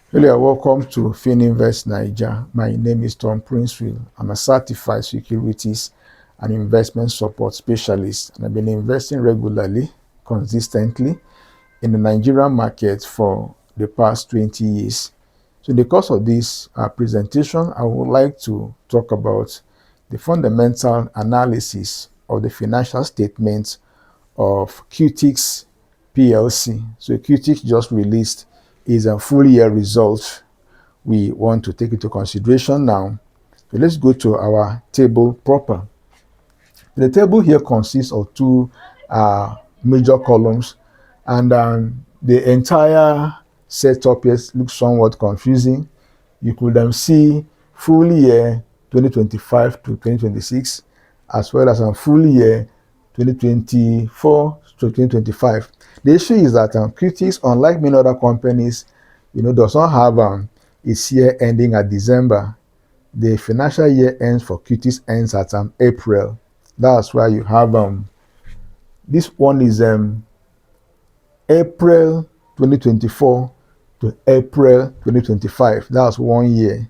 Hello, welcome to Fininvest Niger. My name is Tom Princeville. I'm a certified securities and investment support specialist, and I've been investing regularly, consistently in the Nigerian market for the past 20 years. So, in the course of this presentation, I would like to talk about the fundamental analysis of the financial statements of Cutix Plc. So, Cutix just released its full year results. We want to take into consideration now. So let's go to our table proper. The table here consists of two major columns, and the entire setup here looks somewhat confusing. You could see full year 2025 to 2026, as well as a full year 2024 to 2025. The issue is that Cutix, unlike many other companies, does not have its year ending at December. The financial year ends for Cutix ends at April. That's why you have this one is April 2024 to April 2025. That's 1 year.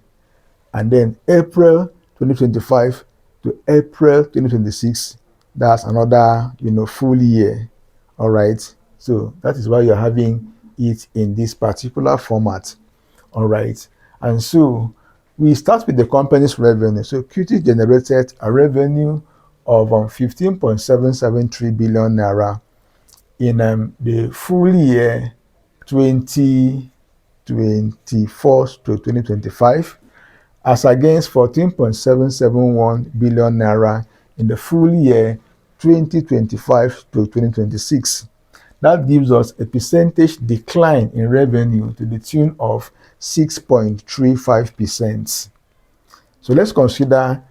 And then April 2025 to April 2026. That's another full year. All right. So that is why you're having it in this particular format. All right. And so we start with the company's revenue. So Cutix generated a revenue of 15.773 billion naira in the full year 2024 to 2025, as against 14.771 billion naira in the full year 2025 to 2026. That gives us a percentage decline in revenue to the tune of 6.35%. So let's consider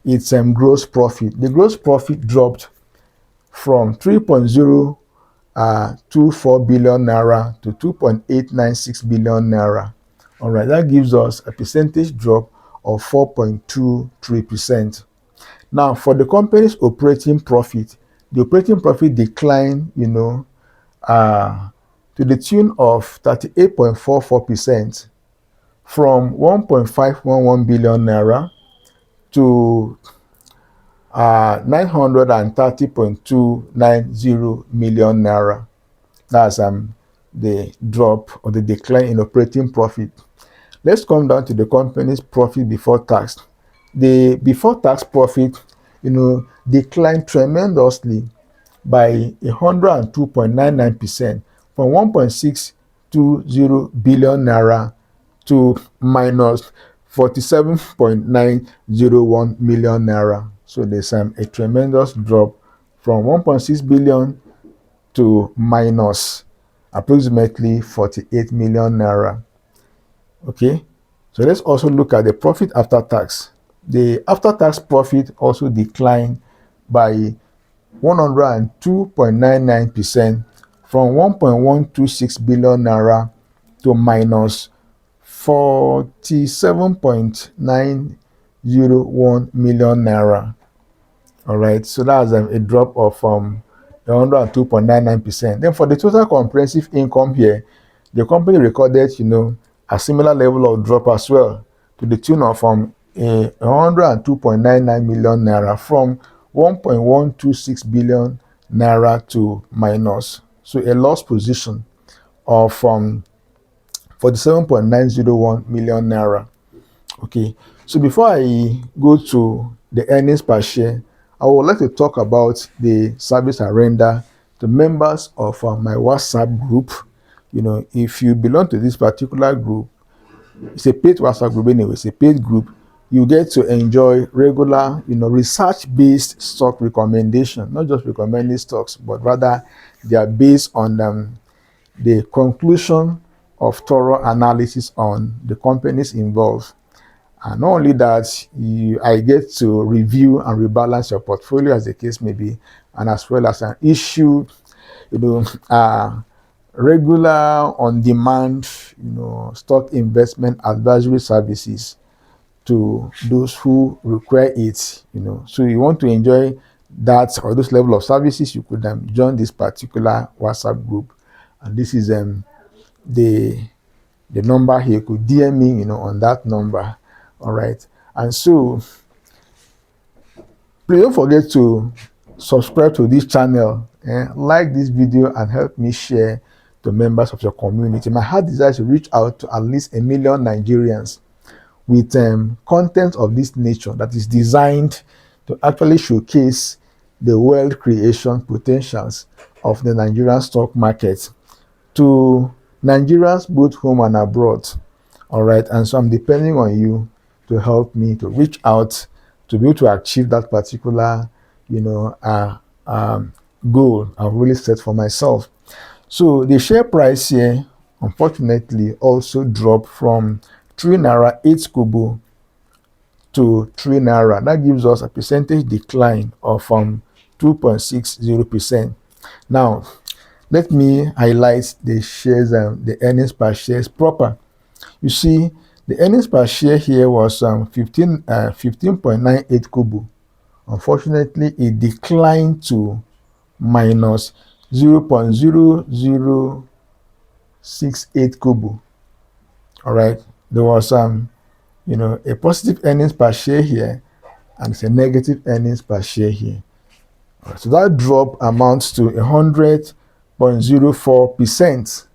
its gross profit. The gross profit dropped from 3.024 billion naira to 2.896 billion naira. All right, that gives us a percentage drop of 4.23%. Now, for the company's operating profit, the operating profit declined, to the tune of 38.44%, from 1.511 billion naira to 930.290 million naira. That's the drop or the decline in operating profit. Let's come down to the company's profit before tax. The before tax profit, declined tremendously by 102.99%, from 1.620 billion naira to minus 47.901 million naira. So there's a tremendous drop from 1.6 billion to minus approximately 48 million naira. Okay, so let's also look at the profit after tax. The after-tax profit also declined by 102.99%, from 1.126 billion naira to minus 47.901 million naira. All right, so that's a drop of 102.99%. Then for the total comprehensive income here, the company recorded, a similar level of drop as well, to the tune of 102.99 million naira, from 1.126 billion naira to minus. So a loss position of 47.901 million naira. Okay, so before I go to the earnings per share, I would like to talk about the service I render to members of my WhatsApp group. If you belong to this particular group, it's a paid WhatsApp group anyway, it's a paid group, you get to enjoy regular, research-based stock recommendation, not just recommending stocks, but rather they are based on the conclusion of thorough analysis on the companies involved. And not only that, I get to review and rebalance your portfolio, as the case may be, and as well as an issue, regular on-demand, stock investment advisory services to those who require it. So you want to enjoy that or those level of services, you could join this particular WhatsApp group. And this is the the number here. You could DM me, on that number. All right. And so please don't forget to subscribe to this channel, like this video, and help me share to members of your community. My heart desires to reach out to at least 1 million Nigerians with content of this nature that is designed to actually showcase the wealth creation potentials of the Nigerian stock market to Nigerians both home and abroad. All right. And so I'm depending on you to help me to reach out to be able to achieve that particular, goal I've really set for myself. So the share price here, unfortunately, also dropped from 3 naira 8 kobo to 3 naira. That gives us a percentage decline of 2.60%. Now, let me highlight the shares and the earnings per shares proper. You see, the earnings per share here was 15.98 kobo. Unfortunately, it declined to minus 0.0068 kobo. All right, there was a positive earnings per share here, and it's a negative earnings per share here. Right, so that drop amounts to 100.04%.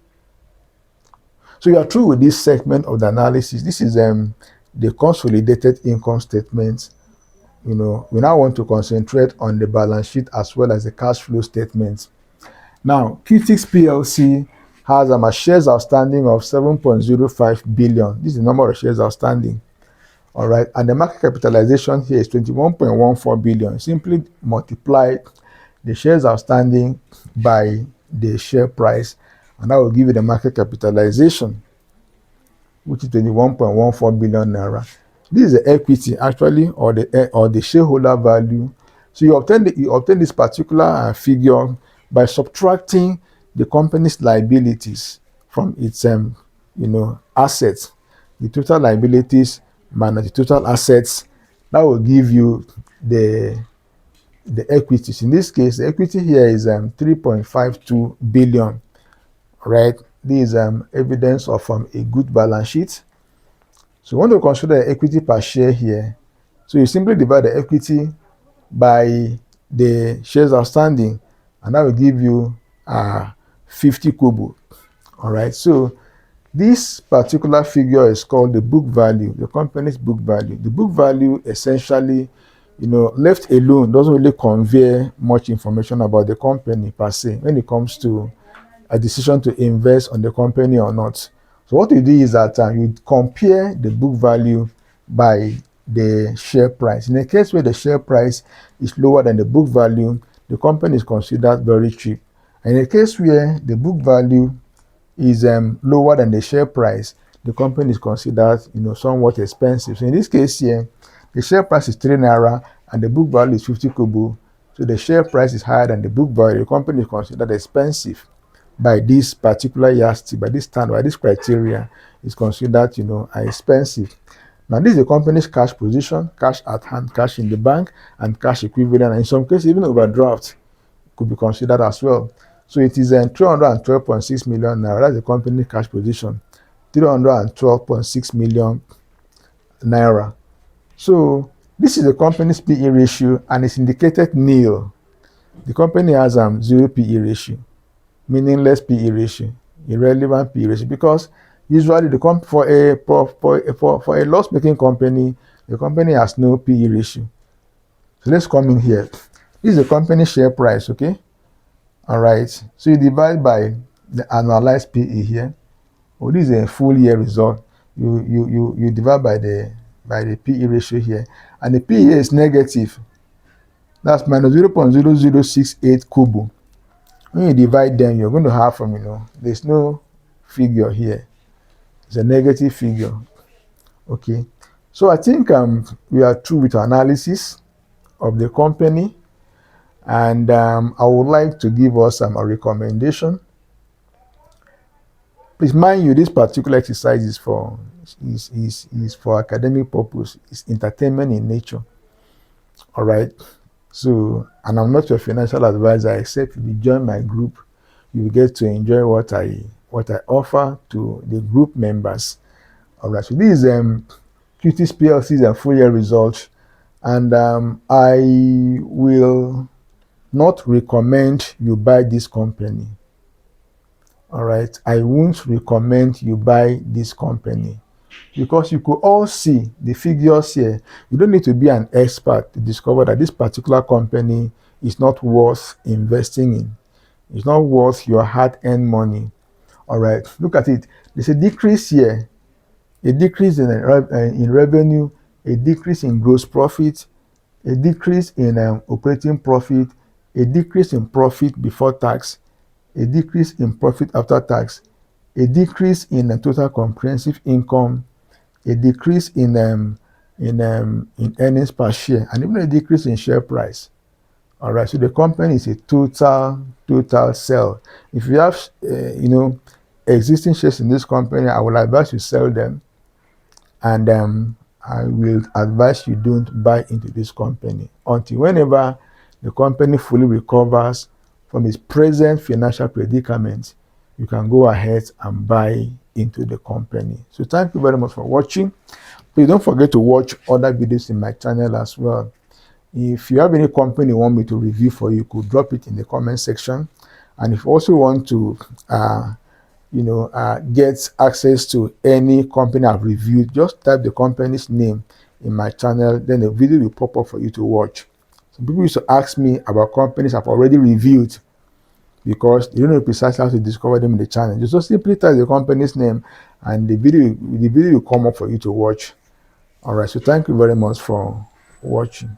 So you are through with this segment of the analysis. This is the consolidated income statement. We now want to concentrate on the balance sheet as well as the cash flow statements. Now, Cutix Plc has a shares outstanding of 7.05 billion. This is the number of shares outstanding. All right, and the market capitalization here is 21.14 billion. Simply multiply the shares outstanding by the share price, and that will give you the market capitalization, which is 21.14 billion naira. This is the equity actually, or the shareholder value. So you obtain this particular figure by subtracting the company's liabilities from its assets. The total liabilities minus the total assets, that will give you the equities. In this case, the equity here is 3.52 billion. Right, this is evidence of a good balance sheet. So we want to consider the equity per share here. So you simply divide the equity by the shares outstanding, and that will give you 50 kobo. All right, so this particular figure is called the book value, the company's book value. The book value essentially, left alone doesn't really convey much information about the company per se when it comes to a decision to invest on the company or not. So what you do is that you compare the book value by the share price. In a case where the share price is lower than the book value, the company is considered very cheap. And in a case where the book value is lower than the share price, the company is considered somewhat expensive. So in this case here, the share price is 3 naira and the book value is 50 kobo. So the share price is higher than the book value. The company is considered expensive by this particular yardstick, by this standard, by this criteria. Is considered expensive. Now this is the company's cash position, cash at hand, cash in the bank, and cash equivalent, and in some cases even overdraft could be considered as well. So it is 312.6 million naira. That's the company cash position, 312.6 million naira. So this is the company's PE ratio, and it's indicated nil. The company has 0 PE ratio, meaningless PE ratio, irrelevant PE ratio, because usually for a loss-making company, the company has no PE ratio. So let's come in here. This is the company share price, okay? All right. So you divide by the annualized PE here. Oh, this is a full year result. You divide by the PE ratio here, and the PE is negative. That's minus 0.0068 kobo. When you divide them, you're going to have there's no figure here. It's a negative figure. Okay. So I think we are through with our analysis of the company, and I would like to give us a recommendation. Please mind you, this particular exercise is for academic purpose. It's entertainment in nature. All right. So, and I'm not your financial advisor, except if you join my group, you will get to enjoy what I what I offer to the group members. All right, so this is Cutix Plc's full year results, and I will not recommend you buy this company. All right, I won't recommend you buy this company because you could all see the figures here. You don't need to be an expert to discover that this particular company is not worth investing in. It's not worth your hard-earned money. All right, look at it. There's a decrease here, a decrease in revenue, a decrease in gross profit, a decrease in operating profit, a decrease in profit before tax, a decrease in profit after tax, a decrease in total comprehensive income, a decrease in earnings per share, and even a decrease in share price. All right, so the company is a total sell. If you have existing shares in this company, I will advise you sell them, and I will advise you don't buy into this company until whenever the company fully recovers from its present financial predicament. You can go ahead and buy into the company. So thank you very much for watching. Please don't forget to watch other videos in my channel as well. If you have any company you want me to review for you, you could drop it in the comment section. And if you also want to get access to any company I've reviewed, just type the company's name in my channel, then the video will pop up for you to watch. Some people used to ask me about companies I've already reviewed because they don't know precisely how to discover them in the channel. You just simply type the company's name and the video will come up for you to watch. All right, so thank you very much for watching.